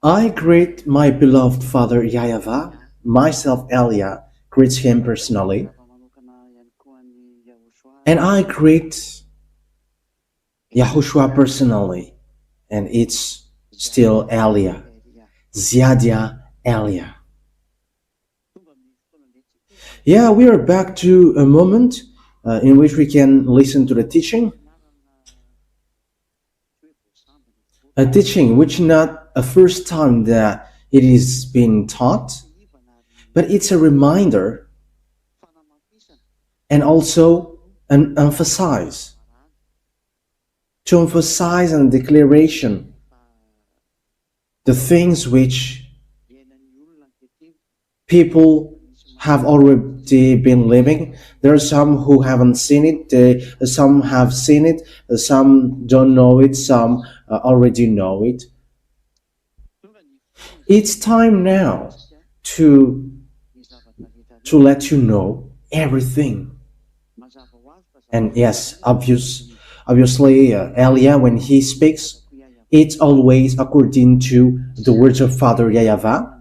I greet my beloved father YAHVAH, myself Elia greets him personally, and I greet YAHOSHUAH personally, and it's still Elia, Ziadia Elia. Yeah, we are back to a moment in which we can listen to the teaching. A teaching which not a first time that it is being taught, but it's a reminder and also an emphasize, to emphasize and declaration the things which people have already been living. There are some who haven't seen it, some have seen it, some don't know it, some already know it. It's time now to let you know everything. And yes, obviously, Elia, when he speaks, it's always according to the words of Father YAHVAH,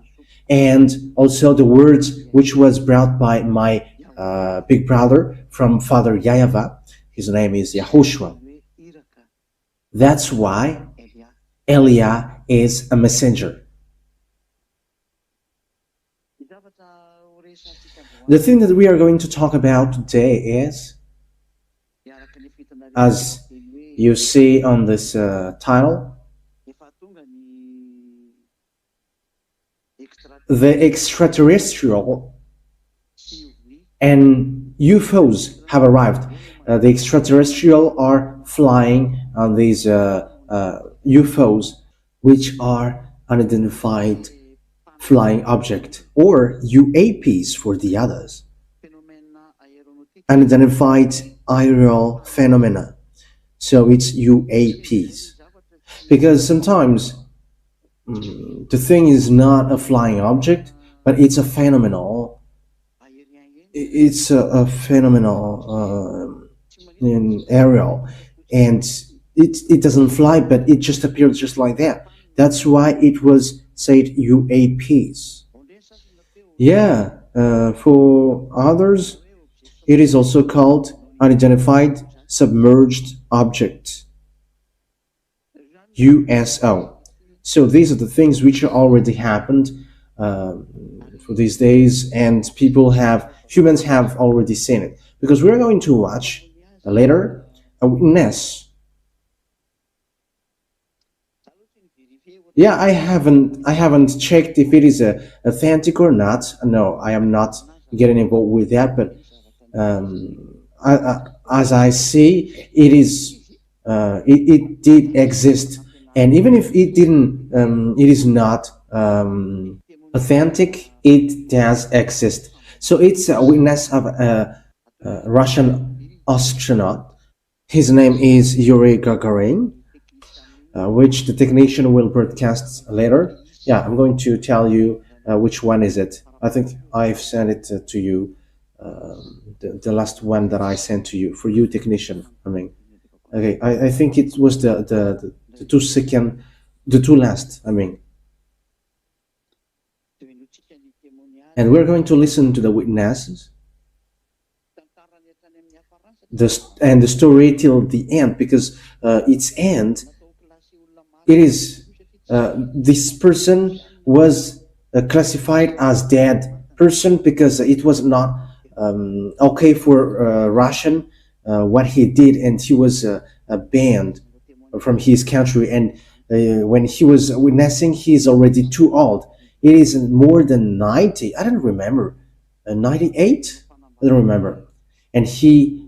and also the words which was brought by my big brother from Father YAHVAH. His name is YAHOSHUAH. That's why Elia is a messenger. The thing that we are going to talk about today is, as you see on this title, the extraterrestrial and UFOs have arrived. The extraterrestrial are flying on these UFOs, which are unidentified flying object, or UAPs for the others, unidentified aerial phenomena. So it's UAPs, because sometimes the thing is not a flying object, but it's a phenomenal. It's a phenomenal in aerial, and it doesn't fly, but it just appears just like that. That's why it was said UAPs. Yeah, for others, it is also called unidentified submerged object, USO. So these are the things which already happened for these days, and humans have already seen it. Because we're going to watch later a witness. Yeah, I haven't checked if it is authentic or not. No, I am not getting involved with that. But as I see, it is it did exist. And even if it didn't, it is not authentic, it does exist. So it's a witness of a Russian astronaut. His name is Yuri Gagarin, which the technician will broadcast later. Yeah, I'm going to tell you which one is it. I think I've sent it to you, the last one that I sent to you, for you technician. I mean, okay, I think it was the 2 second, the two last, I mean. And we're going to listen to the witnesses, and the story till the end, because its end, it is, this person was classified as dead person, because it was not okay for Russian what he did, and he was banned from his country. And when he was witnessing, he's already too old. It is more than 90. I don't remember. 98? I don't remember. And he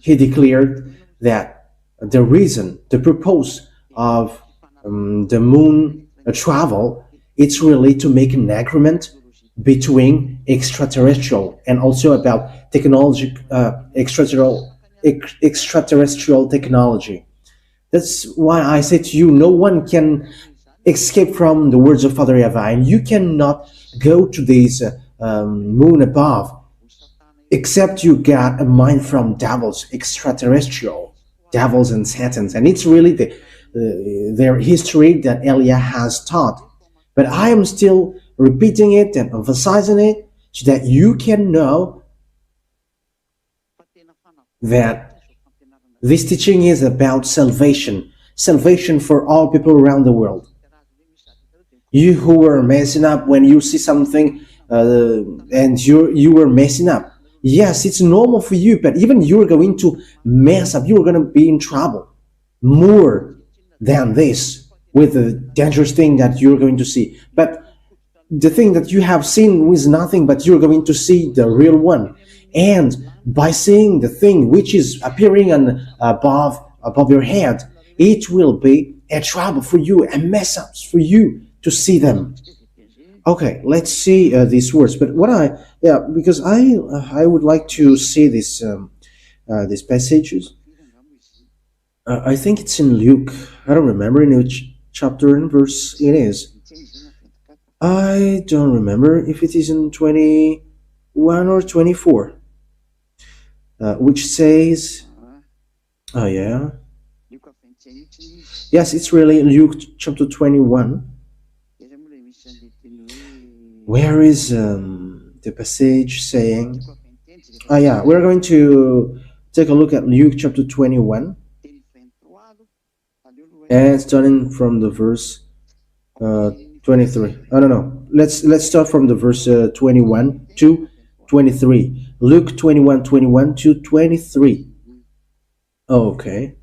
declared that the purpose of the moon travel, it's really to make an agreement between extraterrestrial and also about technology, extraterrestrial technology. That's why I say to you, no one can escape from the words of Father YAHVAH, and you cannot go to this moon above except you got a mind from devils, extraterrestrial devils and satans. And it's really their history that Elia has taught. But I am still repeating it and emphasizing it so that you can know that this teaching is about salvation, salvation for all people around the world. You who were messing up when you see something and you were messing up. Yes, it's normal for you, but even you're going to mess up. You're going to be in trouble more than this with the dangerous thing that you're going to see. But the thing that you have seen is nothing, but you're going to see the real one. And by seeing the thing which is appearing on above your head, it will be a trouble for you, a mess ups for you to see them. Okay, let's see these words. But because I would like to see these passages. I think it's in Luke. I don't remember in which chapter and verse it is. I don't remember if it is in 21 or 24, which says, oh yeah, yes, it's really Luke chapter 21. Where is the passage saying? Oh yeah, we're going to take a look at Luke chapter 21, and starting from the verse 23. I don't know. Let's start from the verse 21 to 23. Luke 21:21 to 23. Okay.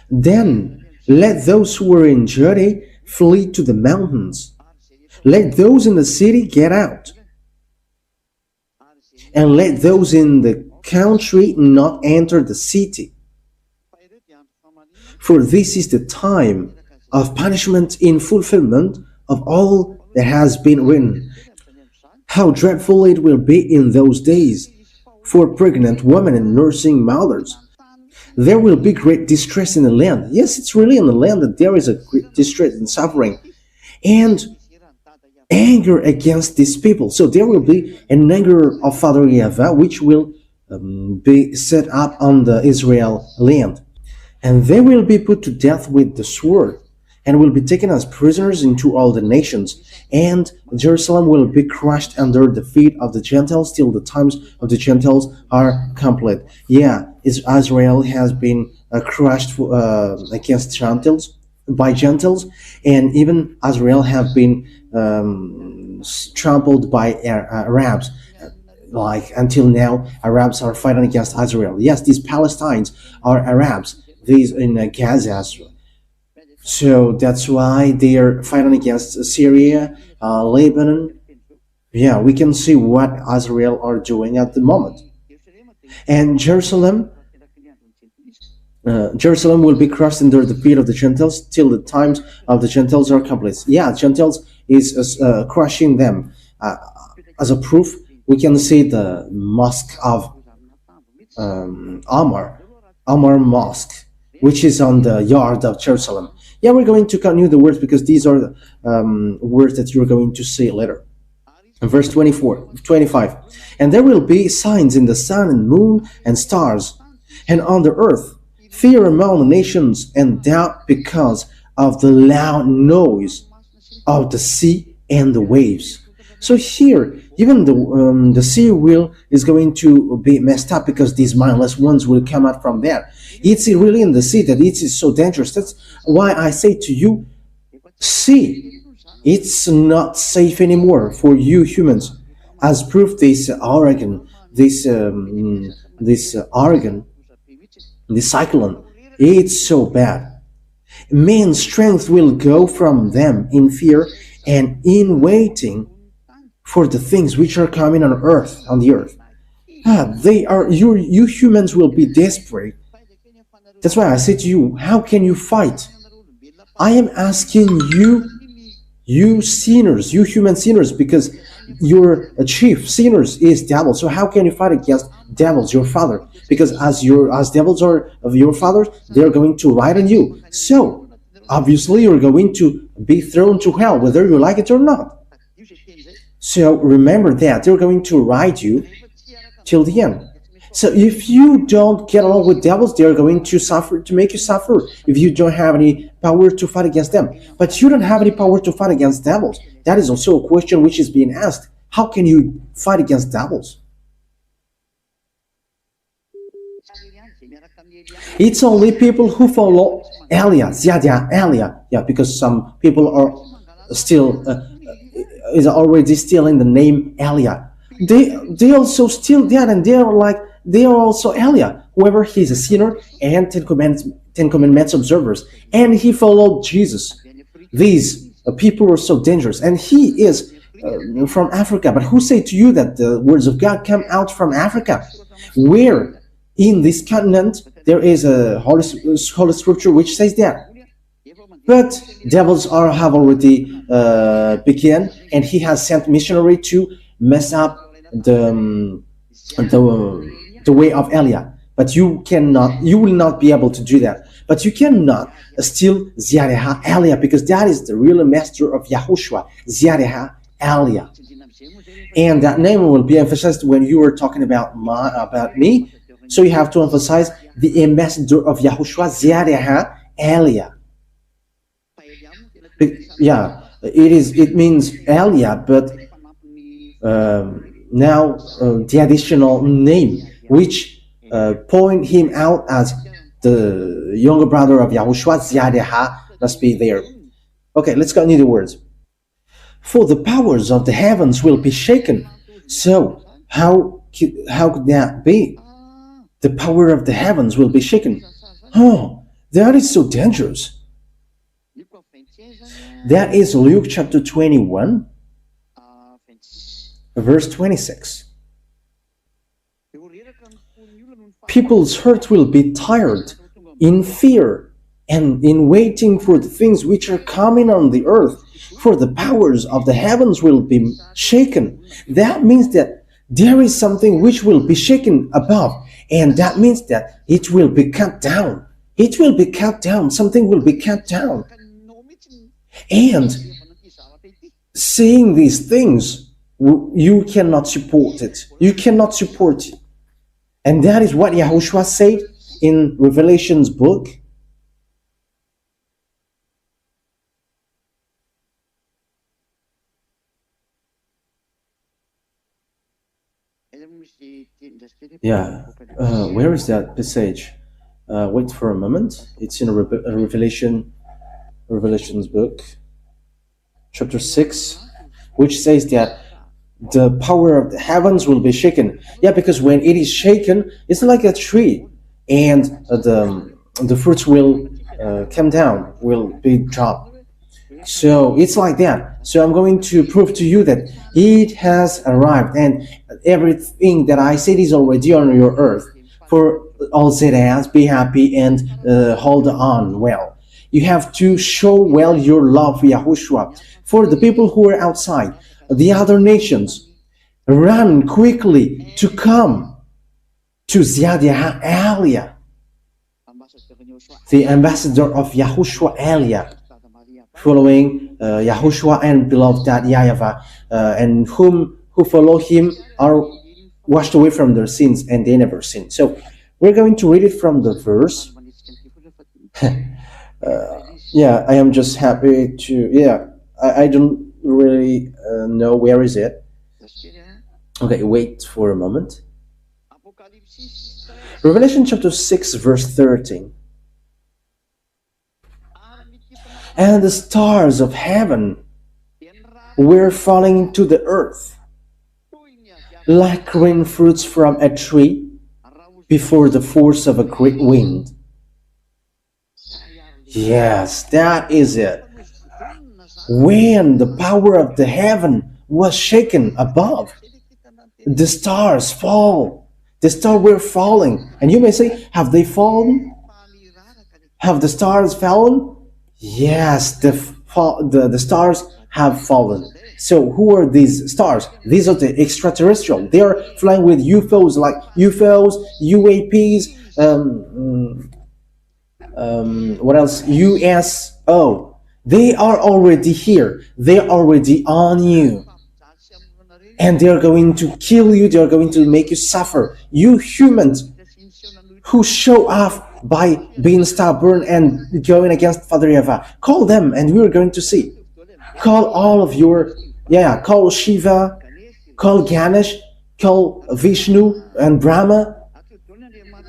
Then let those who were in Judea flee to the mountains. Let those in the city get out. And let those in the country not enter the city. For this is the time of punishment in fulfillment of all that has been written. How dreadful it will be in those days for pregnant women and nursing mothers. There will be great distress in the land. Yes, it's really in the land that there is a great distress and suffering and anger against these people. So there will be an anger of Father YAHVAH, which will be set up on the Israel land. And they will be put to death with the sword, and will be taken as prisoners into all the nations. And Jerusalem will be crushed under the feet of the Gentiles till the times of the Gentiles are complete. Yeah, Israel has been crushed against Gentiles, by Gentiles, and even Israel have been trampled by Arabs. Like until now, Arabs are fighting against Israel. Yes, these Palestinians are Arabs. These in Gaza. So that's why they are fighting against Syria, Lebanon. Yeah, we can see what Israel are doing at the moment. And Jerusalem will be crushed under the feet of the Gentiles till the times of the Gentiles are complete. Yeah, Gentiles is crushing them. As a proof, we can see the mosque of Amar Mosque, which is on the yard of Jerusalem. Yeah, we're going to continue the words because these are the words that you're going to see later. Verse 25. And there will be signs in the sun and moon and stars, and on the earth, fear among the nations and doubt because of the loud noise of the sea and the waves. So here, even the sea is going to be messed up because these mindless ones will come out from there. It's really in the sea that it is so dangerous. That's why I say to you, sea, it's not safe anymore for you humans. As proof, this Oregon, this cyclone, it's so bad. Man's strength will go from them in fear and in waiting for the things which are coming on the earth. You humans will be desperate. That's why I say to you, how can you fight? I am asking you sinners, you human sinners, because your chief sinners is devil. So how can you fight against devils, your father? Because as devils are of your fathers, they're going to ride on you. So obviously you're going to be thrown to hell, whether you like it or not. So remember that they're going to ride you till the end. So if you don't get along with devils, they're going to suffer, to make you suffer if you don't have any power to fight against them. But you don't have any power to fight against devils. That is also a question which is being asked. How can you fight against devils? It's only people who follow Elia, Ziadia, Elia. Yeah, because some people are still is already stealing the name Elia. They also steal that, and they are also Elia. However, he's a sinner and Ten Commandments observers, and he followed Jesus. These people are so dangerous, and he is from Africa. But who say to you that the words of God come out from Africa? Where in this continent there is a holy scripture which says that. But devils have already begun, and he has sent missionary to mess up the way of Elia. But you will not be able to do that. But you cannot steal Ziareha Elia, because that is the real master of YAHOSHUAH, Ziareha Elia. And that name will be emphasized when you are talking about me. So you have to emphasize the ambassador of YAHOSHUAH, Ziareha Elia. Yeah, it means Elia, but now the additional name which point him out as the younger brother of YAHOSHUAH, Ziareha, must be there. Okay, let's continue the words. For the powers of the heavens will be shaken. So how could that be? The power of the heavens will be shaken. Oh, that is so dangerous. That is Luke chapter 21, verse 26. People's hearts will be tired in fear and in waiting for the things which are coming on the earth, for the powers of the heavens will be shaken. That means that there is something which will be shaken above, and that means that it will be cut down. It will be cut down. Something will be cut down. And seeing these things, you cannot support it. You cannot support it. And that is what YAHOSHUAH said in Revelation's book. Yeah, where is that passage? Wait for a moment. It's in Revelation's book, chapter 6, which says that the power of the heavens will be shaken. Yeah, because when it is shaken, it's like a tree, and the fruits will come down, will be dropped. So it's like that. So I'm going to prove to you that it has arrived, and everything that I said is already on your earth. For all Zedans, be happy and hold on well. You have to show well your love for YAHOSHUAH. For the people who are outside, the other nations, run quickly to come to Ziadia Elia, the ambassador of YAHOSHUAH Elia, following YAHOSHUAH and beloved that YAHVAH, and who follow him are washed away from their sins, and they never sin. So we're going to read it from the verse. Yeah, I am just happy to, yeah, I don't really know where is it. Okay, wait for a moment. Revelation chapter 6, verse 13. And the stars of heaven were falling to the earth, like green fruits from a tree before the force of a great wind. Yes, that is it. When the power of the heaven was shaken above, the stars fall. The stars were falling. And you may say, have they fallen? Have the stars fallen? Yes, the stars have fallen. So who are these stars? These are the extraterrestrial. They are flying with UFOs, like UFOs, UAPs, what else? USO. They are already here. They are already on you. and they are going to kill you, they are going to make you suffer. You humans who show off by being stubborn and going against Father Yahweh, call them and we are going to see. Call all of your, yeah, call Shiva, call Ganesh, call Vishnu and Brahma,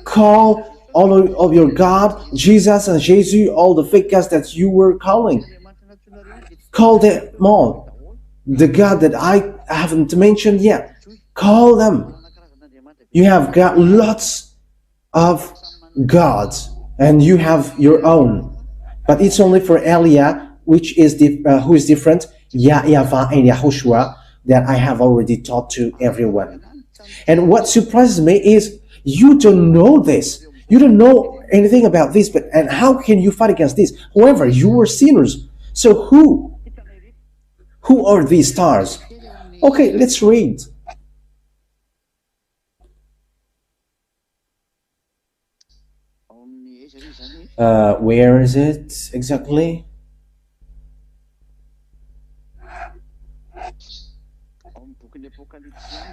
call all of your God, Jesus and Jesus, all the fake gods that you were calling. Call them all. The God that I haven't mentioned yet, call them. You have got lots of gods and you have your own, but it's only for Elia, which is who is different, YAHVAH and YAHOSHUAH, that I have already taught to everyone. And what surprises me is you don't know this. You don't know anything about this, but and how can you fight against this? However, you were sinners. So who are these stars? Okay, let's read. Where is it exactly?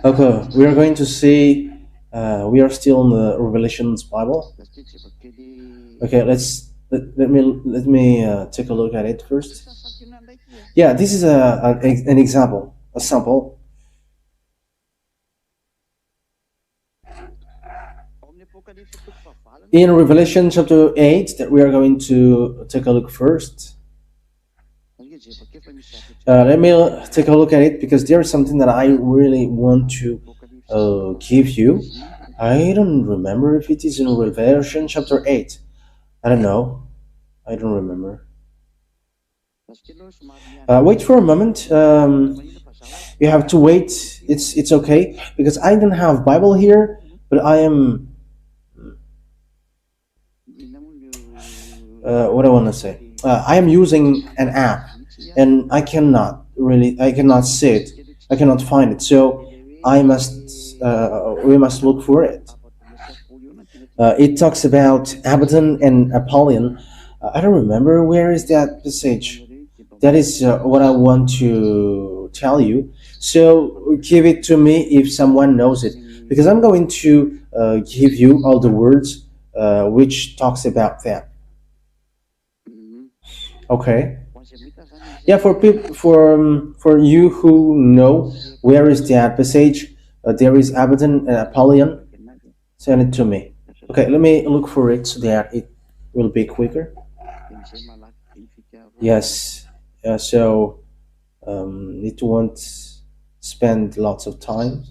Okay, we are going to see. We are still in the Revelations Bible. Okay, let me take a look at it first. Yeah, this is an example, a sample. In Revelation chapter 8, that we are going to take a look first. Let me take a look at it because there is something that I really want to give you. I don't remember if it is in Revelation chapter 8. I don't know. I don't remember. Wait for a moment. You have to wait. It's okay because I don't have Bible here, but I am. What I want to say. I am using an app, and I cannot see it. I cannot find it. So I must. We must look for it. It talks about Abaddon and Apollyon. I don't remember where is that passage. That is what I want to tell you. So give it to me if someone knows it, because I'm going to give you all the words which talks about that. Okay. Yeah, for people, for you who know where is that passage, there is Abaddon and Apollyon. Send it to me. Okay, let me look for it so that it will be quicker. Yes. So it won't spend lots of time.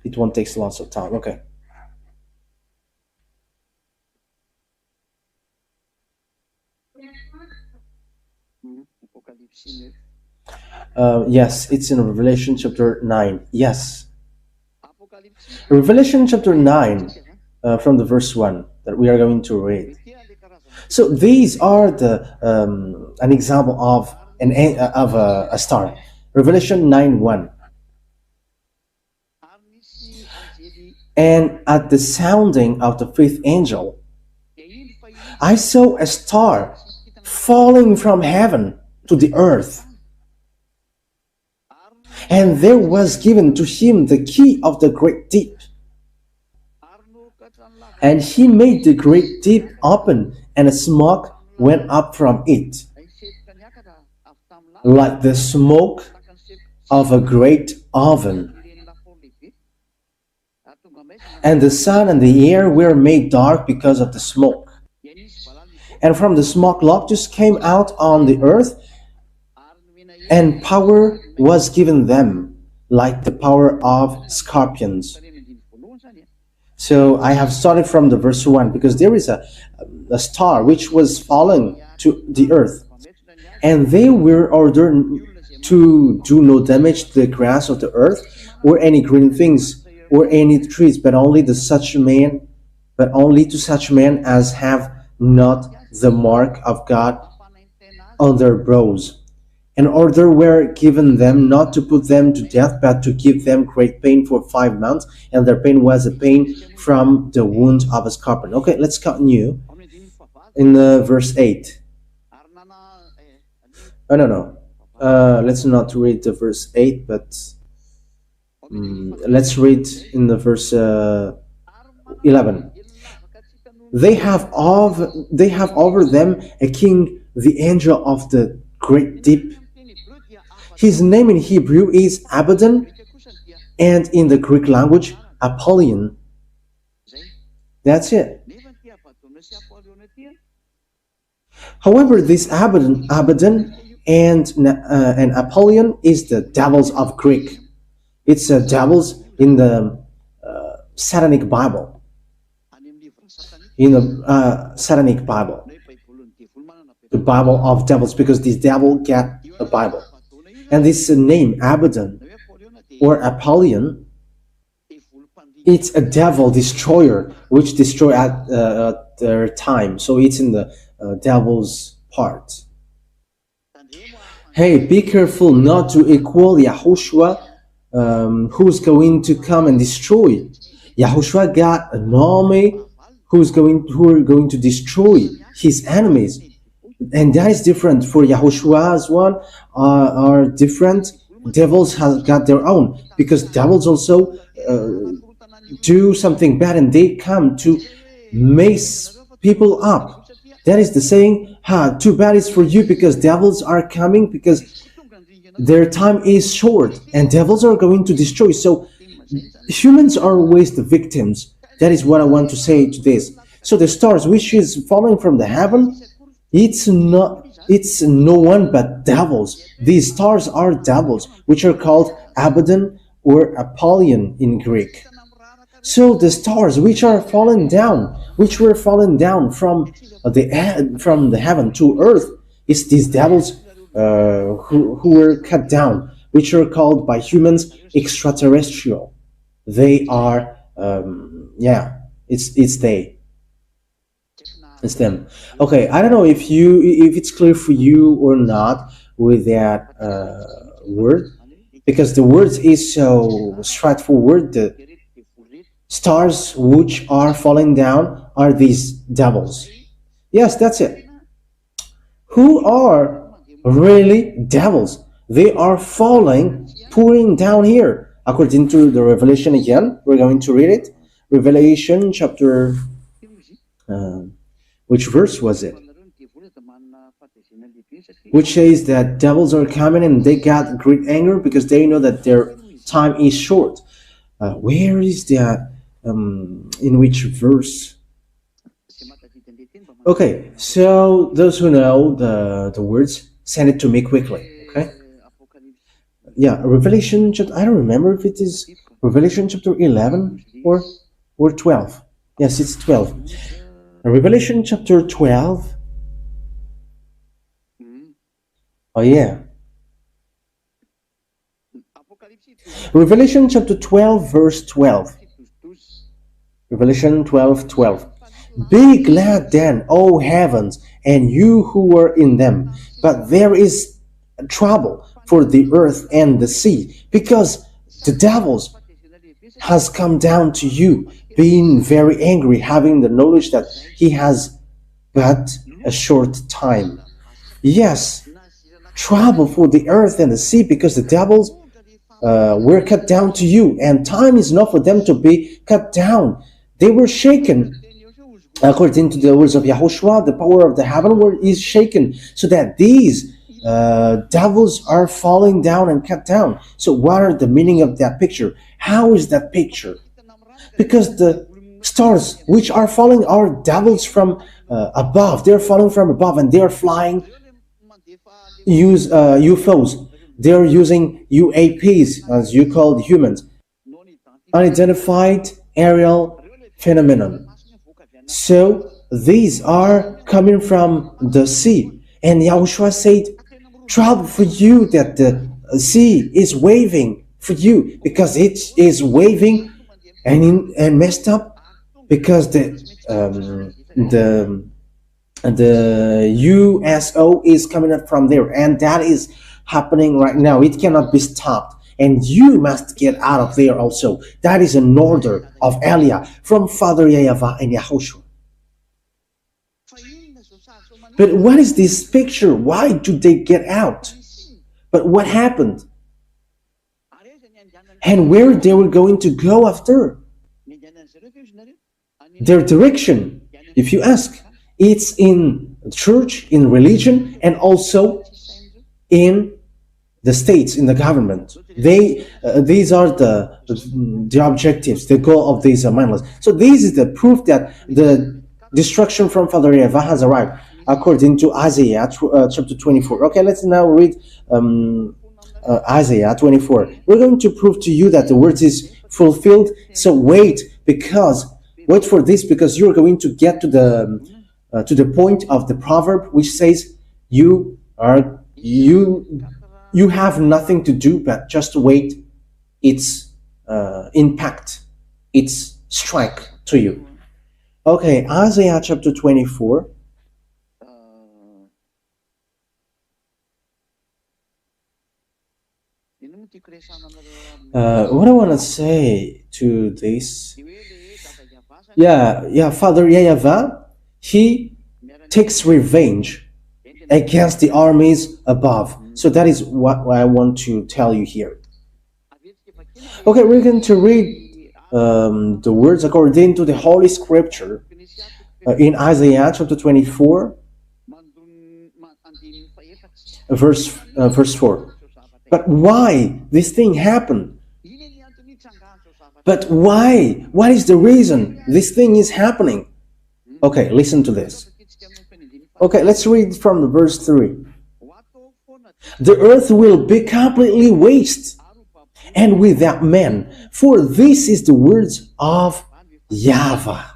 It won't take lots of time. Okay. Yes, it's in Revelation chapter 9. Yes. Revelation chapter 9, from the verse 1 that we are going to read. So these are an example of a star. Revelation 9:1. And at the sounding of the fifth angel, I saw a star falling from heaven to the earth. And there was given to him the key of the great deep. And he made the great deep open, and a smoke went up from it, like the smoke of a great oven. And the sun and the air were made dark because of the smoke. And from the smoke locusts came out on the earth, and power was given them, like the power of scorpions. So I have started from the verse 1 because there is a star which was falling to the earth, and they were ordered to do no damage to the grass of the earth or any green things or any trees, but only to such men as have not the mark of God on their brows. An order were given them not to put them to death, but to give them great pain for 5 months, and their pain was a pain from the wound of a scorpion. Okay, let's continue in verse 8. Oh, no. Let's not read the verse 8, but let's read in the verse 11. They have over them a king, the angel of the great deep. His name in Hebrew is Abaddon, and in the Greek language, Apollyon. That's it. However, this Abaddon and Apollyon is the devils of Greek. It's devils in the Satanic Bible. In the Satanic Bible, the Bible of devils, because this devil get a Bible, and this name Abaddon or Apollyon, it's a devil destroyer which destroy at their time. So it's in the devil's part. Hey, be careful not to equal YAHOSHUAH, who's going to come and destroy. YAHOSHUAH got an army who are going to destroy his enemies, and that is different. For YAHOSHUAH's one are different. Devils have got their own, because devils also do something bad, and they come to mess people up. That is the saying, too bad is for you, because devils are coming, because their time is short and devils are going to destroy. So humans are always the victims. That is what I want to say to this. So the stars which is falling from the heaven, it's no one but devils. These stars are devils, which are called Abaddon or Apollyon in Greek. So the stars which are fallen down, which were fallen down from the heaven to earth, is these devils who were cut down, which are called by humans extraterrestrial. They are it's them. Okay, I don't know if it's clear for you or not with that word, because the word is so straightforward. The stars which are falling down are these devils. Yes, that's it. Who are really devils? They are falling, pouring down here. According to the Revelation again, we're going to read it. Revelation chapter, which verse was it? Which says that devils are coming and they got great anger because they know that their time is short. Where is that? In which verse? Okay, so those who know the words, send it to me quickly. Okay. Yeah, Revelation chapter. I don't remember if it is Revelation chapter 11 or 12. Yes, it's 12. Revelation chapter 12. Oh yeah. Revelation chapter 12 verse 12. Revelation 12:12. Be glad then, O heavens, and you who are in them. But there is trouble for the earth and the sea, because the devils has come down to you, being very angry, having the knowledge that he has but a short time. Yes, trouble for the earth and the sea, because the devils were cut down to you, and time is not for them to be cut down. They were shaken. According to the words of YAHOSHUAH, the power of the heaven is shaken, so that these devils are falling down and cut down. So what are the meaning of that picture? How is that picture? Because the stars which are falling are devils from above. They're falling from above, and they're flying. Use UFOs. They're using UAPs, as you call humans, unidentified aerial phenomenon. So these are coming from the sea, and YAHOSHUAH said, trouble for you that the sea is waving for you, because it is waving and messed up, because the USO is coming up from there, and that is happening right now. It cannot be stopped, and you must get out of there also. That is an order of Elia from Father YAHVAH and YAHOSHUAH. But what is this picture? Why do they get out? But what happened? And where they were going to go after? Their direction, if you ask, it's in church, in religion, and also in the states, in the government. These are the objectives, the goal of these mindless. So this is the proof that the destruction from Father YAHVAH has arrived, according to Isaiah chapter 24. Okay, let's now read Isaiah 24. We're going to prove to you that the word is fulfilled. So wait for this, because you're going to get to the point of the proverb, which says you have nothing to do but just wait its impact, its strike to you. Okay, Isaiah chapter 24. What I want to say to this, Father YAHVAH, he takes revenge against the armies above. So that is what I want to tell you here. Okay, we're going to read the words according to the Holy Scripture in Isaiah chapter 24, verse 4. But why this thing happened? But why? What is the reason this thing is happening? Okay, listen to this. Okay, let's read from the verse 3. The earth will be completely waste and without man, for this is the words of YAHVAH.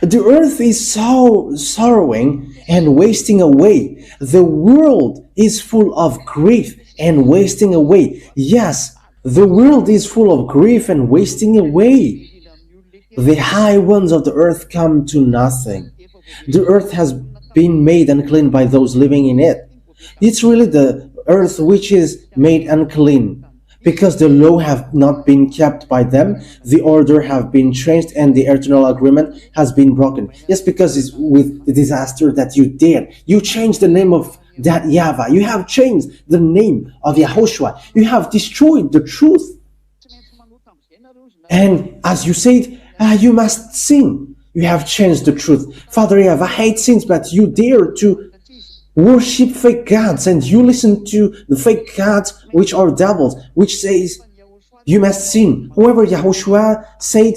The earth is so sorrowing and wasting away. The world is full of grief and wasting away. Yes, the world is full of grief and wasting away. The high ones of the earth come to nothing. The earth has been made unclean by those living in it. It's really the earth which is made unclean, because the law have not been kept by them, the order have been changed, and the eternal agreement has been broken. Yes, because it's with the disaster that you did. You changed the name of that YAHVAH. You have changed the name of YAHOSHUAH. You have destroyed the truth. And as you said, you must sin. You have changed the truth. Father YAHVAH hates sins, but you dare to worship fake gods, and you listen to the fake gods which are devils, which says you must sin. However, YAHOSHUAH said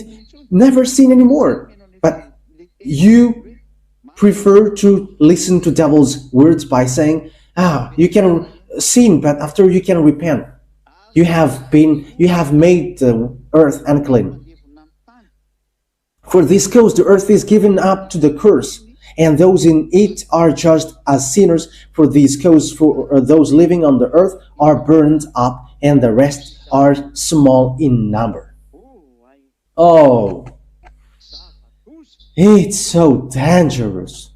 never sin anymore, but you prefer to listen to devil's words by saying, you can sin, but after you can repent. You have made the earth unclean. For this cause the earth is given up to the curse, and those in it are judged as sinners. For this cause, for those living on the earth are burned up, and the rest are small in number. Oh, it's so dangerous.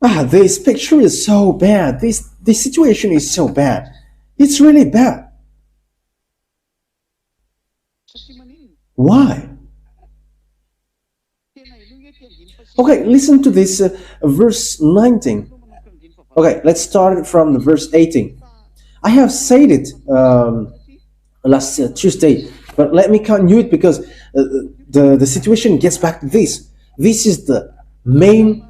This picture is so bad. This situation is so bad. It's really bad. Why? Okay, listen to this verse 19. Okay, let's start from the verse 18. I have said it last Tuesday, but let me continue it, because the situation gets back to this. This is the main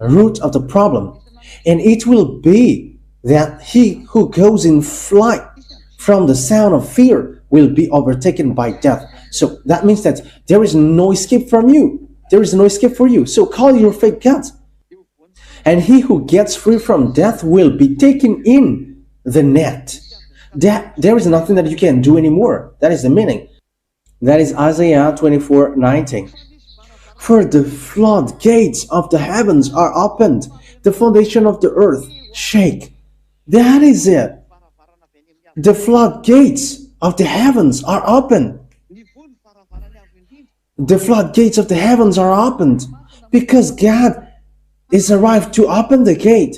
root of the problem, and it will be that he who goes in flight from the sound of fear will be overtaken by death. So that means that there is no escape from you. There is no escape for you. So call your fake gods. And he who gets free from death will be taken in the net. There is nothing that you can do anymore. That is the meaning. That is Isaiah 24:19. For the floodgates of the heavens are opened, the foundation of the earth shake. That is it. The floodgates of the heavens are open. The floodgates of the heavens are opened because God is arrived to open the gate.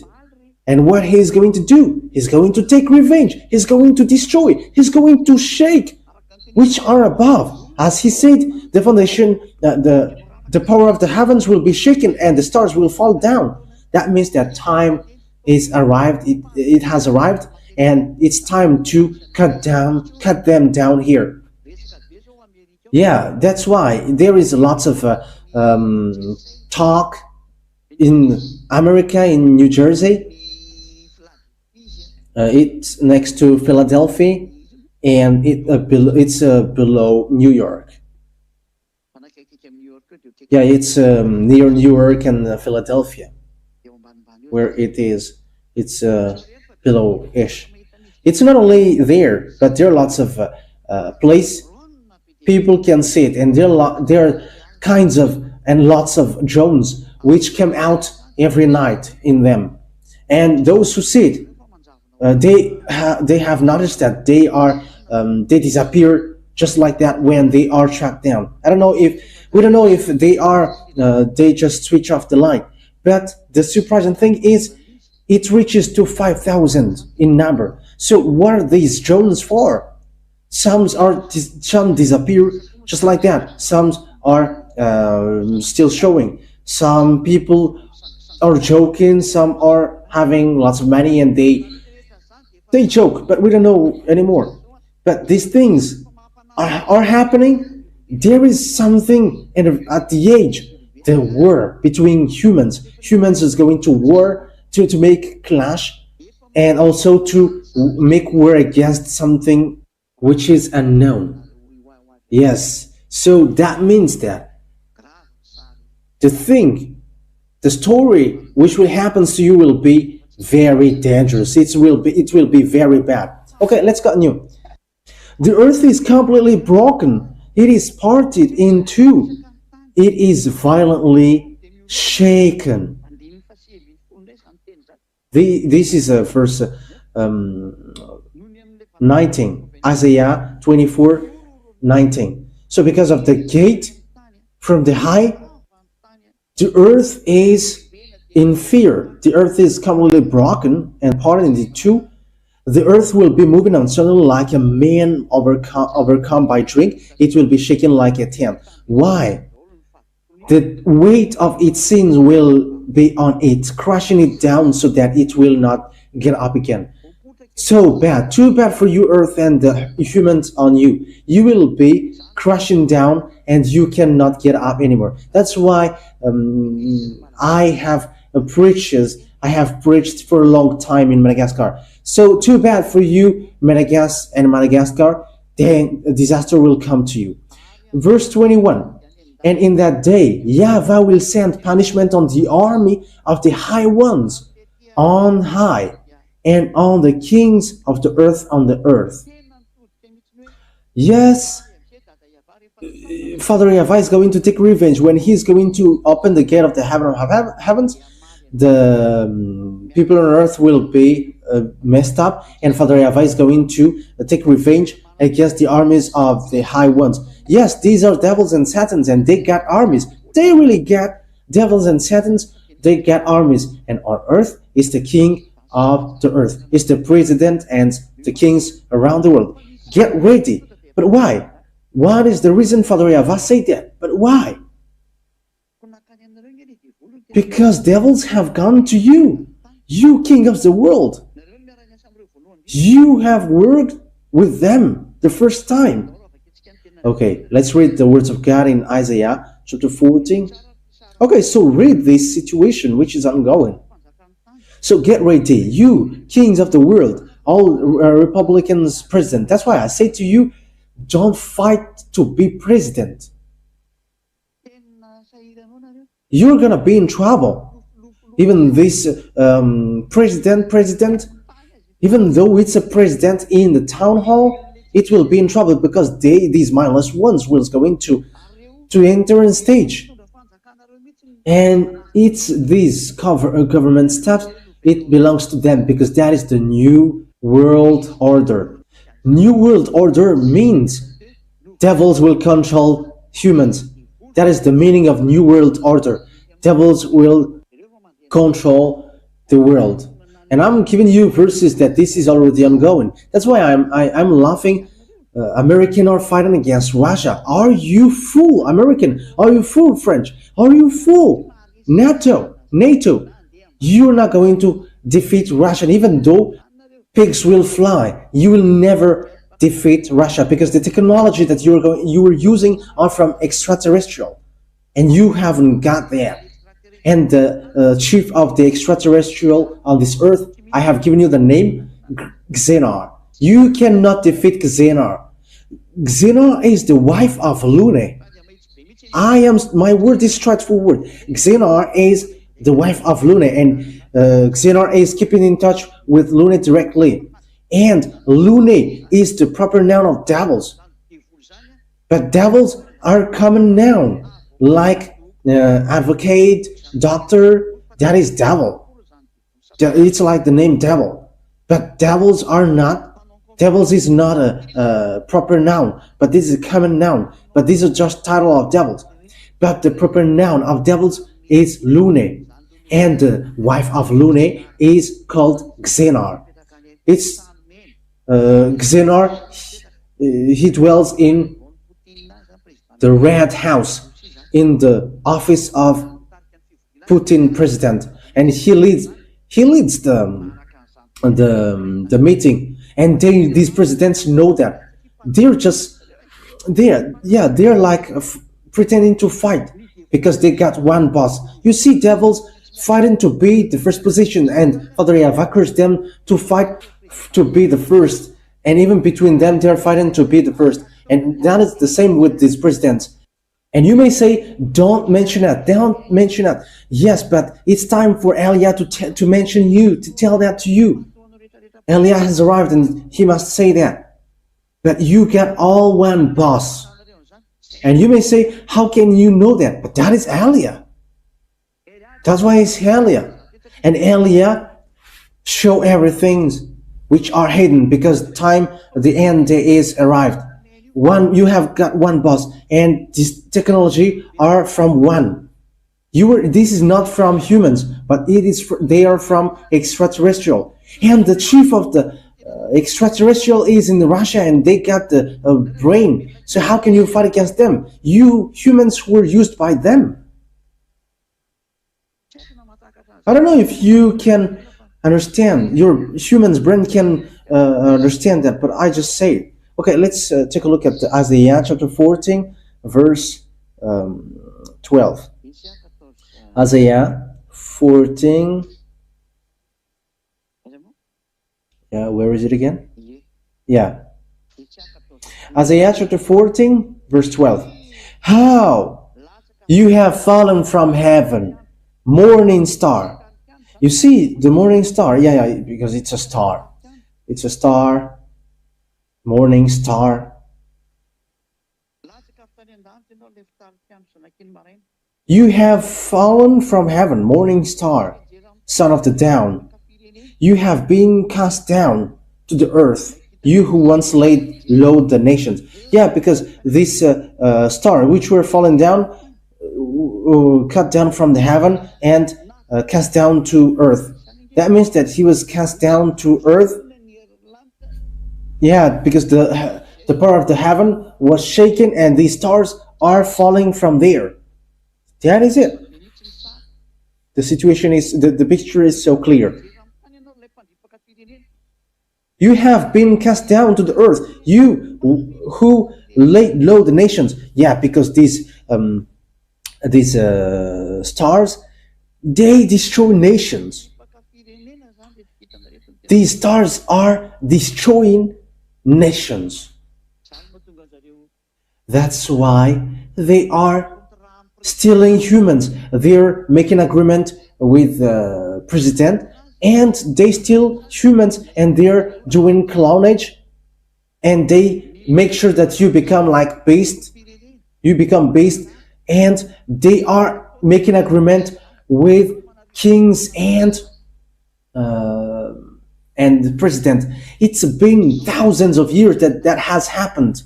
And what he is going to do? He's going to take revenge. He's going to destroy. He's going to shake which are above. As he said, the foundation, the the power of the heavens will be shaken and the stars will fall down. That means that time is arrived. It has arrived, and it's time to cut them down here. Yeah, that's why there is lots of talk in America, in New Jersey. It's next to Philadelphia, and it's below New York. Yeah, it's near New York and Philadelphia, where it is. It's below-ish. It's not only there, but there are lots of place people can see it, and there are kinds of and lots of drones which come out every night in them, and those who see it, they have noticed that they disappear just like that when they are tracked down. I don't know if we don't know if they just switch off the line, but the surprising thing is it reaches to 5,000 in number. So what are these drones for? Some disappear just like that. Some are still showing. Some people are joking. Some are having lots of money and they joke, but we don't know anymore. But these things are happening. There is something at the age, the war between humans. Humans is going to war to make clash, and also to make war against something which is unknown. Yes, so that means that the thing, the story which will happen to you will be very dangerous. It will be very bad. Okay, let's continue. The earth is completely broken. It is parted in two. It is violently shaken. This is verse 19, Isaiah 24:19. So because of the gate from the high, the earth is in fear. The earth is completely broken and parted into two. The earth will be moving on suddenly like a man overcome by drink. It will be shaken like a tent. Why? The weight of its sins will be on it, crushing it down so that it will not get up again. So bad, too bad for you, earth, and the humans on you. You will be crushing down and you cannot get up anymore. That's why I have preached for a long time in Madagascar. So too bad for you, Madagascar, then a disaster will come to you. Verse 21, and in that day, YAHVAH will send punishment on the army of the high ones on high, and on the kings of the earth on the earth. Yes, Father YAHVAH is going to take revenge when he's going to open the gate of the heavens. The people on earth will be messed up, and Father YAHVAH is going to take revenge against the armies of the high ones. Yes, these are devils and satans, and they got armies. They really get devils and satans. They get armies, and on earth is the king of the earth. It's the president and the kings around the world. Get ready. But why? What is the reason Father YAHVAH said that? But why? Because devils have gone to you. You king of the world. You have worked with them the first time. Okay, let's read the words of God in Isaiah chapter 14. Okay, so read this situation which is ongoing. So get ready, you kings of the world, all Republicans president. That's why I say to you, don't fight to be president. You're gonna be in trouble. Even this president, even though it's a president in the town hall, it will be in trouble because these mindless ones will going to enter on stage. And it's these government stuff, it belongs to them because that is the new world order. New world order means devils will control humans. That is the meaning of new world order. Devils will control the world. And I'm giving you verses that this is already ongoing. That's why I'm laughing American are fighting against Russia. Are you fool, American? Are you fool, French? Are you fool, NATO? You're not going to defeat Russia, even though pigs will fly. You will never defeat Russia because the technology that you were using are from extraterrestrial, and you haven't got that. And the chief of the extraterrestrial on this earth, I have given you the name Xenar. You cannot defeat Xenar. Xenar is the wife of Lune. My word is straightforward. Xenar is the wife of Lune, and Xenar is keeping in touch with Lune directly. And Lune is the proper noun of devils. But devils are common noun, like advocate, doctor, that is devil. It's like the name devil. But devils are not. Devils is not a proper noun, but this is a common noun. But these are just title of devils. But the proper noun of devils is Lune, and the wife of Lune is called Xenar. It's Xenar. He dwells in the Red House, in the office of Putin president, and he leads the meeting. And these presidents know that they're like pretending to fight because they got one boss. You see devils fighting to be the first position, and Father YAHVAH encourages them to fight to be the first, and even between them they're fighting to be the first. And that is the same with these presidents. And you may say, don't mention that. Yes, but it's time for Elia to mention you, to tell that to you. Elia has arrived and he must say that. But you got all one boss. And you may say, how can you know that? But that is Elia. That's why it's Elia. And Elia show everything which are hidden, because time, the end day is arrived. You have got one boss, and this technology are from one. This is not from humans, but they are from extraterrestrial. And the chief of the extraterrestrial is in Russia, and they got the brain. So how can you fight against them? You humans were used by them. I don't know if you can understand. Your human's brain can understand that, but I just say it. Okay, let's take a look at Isaiah chapter 14, verse 12. Isaiah 14. Yeah, where is it again? Yeah. Isaiah chapter 14, verse 12. How you have fallen from heaven, morning star. You see, the morning star, yeah, because it's a star. It's a star, morning star. You have fallen from heaven, morning star, son of the dawn. You have been cast down to the earth, you who once laid low the nations. Yeah, because this star, which were fallen down, cut down from the heaven and cast down to earth. That means that he was cast down to earth. Yeah, because the part of the heaven was shaken and these stars are falling from there. That is it. The situation is, the picture is so clear. You have been cast down to the earth, you who laid low the nations. Yeah, because these stars, they destroy nations. These stars are destroying nations. That's why they are stealing humans. They're making agreement with the president, and they steal humans, and they're doing clonage, and they make sure that you become like beast. You become beast, and they are making agreement with kings and the president. It's been thousands of years that has happened.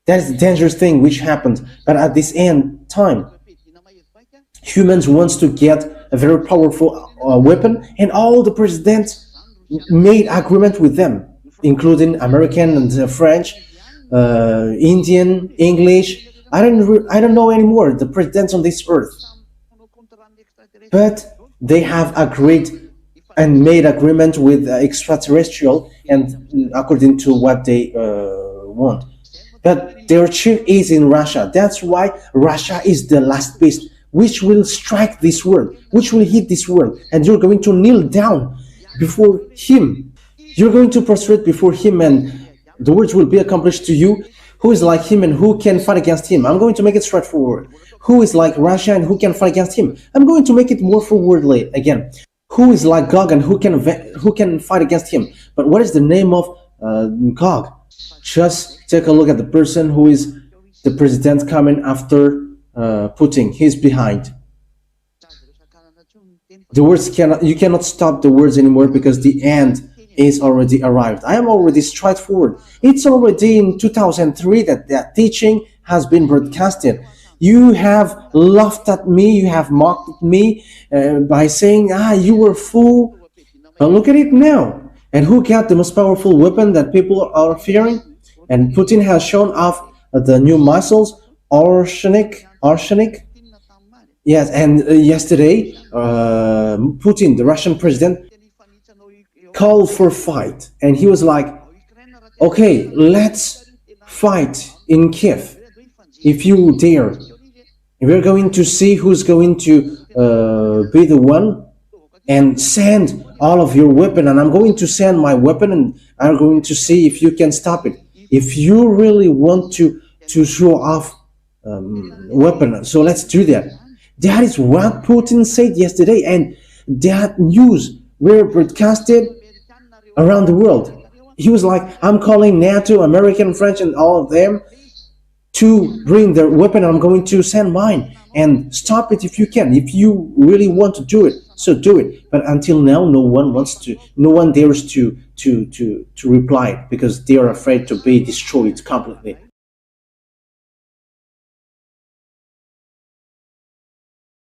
That's the dangerous thing which happened. But at this end time, humans wants to get a very powerful weapon, and all the presidents made agreement with them, including American and French. Indian, English. I don't know anymore the presidents on this earth, but they have agreed and made agreement with extraterrestrial, and according to what they want. But their chief is in Russia. That's why Russia is the last beast, which will strike this world, which will hit this world, and you're going to kneel down before him. You're going to prostrate before him, and the words will be accomplished to you. Who is like him and who can fight against him? I'm going to make it straightforward. Who is like Russia and who can fight against him? I'm going to make it more forwardly again. Who is like Gog and who can fight against him? But what is the name of Gog? Just take a look at the person who is the president coming after Putin. He's behind. The words you cannot stop the words anymore because the end is already arrived. I am already straightforward. It's already in 2003 that teaching has been broadcasted. You have laughed at me, you have mocked me by saying, you were fool. But look at it now. And who got the most powerful weapon that people are fearing? And Putin has shown off the new missiles, arsenic. Yes, and yesterday, Putin, the Russian president, called for fight, and he was like, okay, let's fight in Kiev if you dare. We're going to see who's going to be the one, and send all of your weapon, and I'm going to send my weapon, and I'm going to see if you can stop it. If you really want to show off weapon, so let's do that. That is what Putin said yesterday, and that news were broadcasted around the world. He was like, I'm calling NATO, American, French, and all of them to bring their weapon. I'm going to send mine, and stop it if you can. If you really want to do it, so do it. But until now, no one dares to reply because they are afraid to be destroyed completely.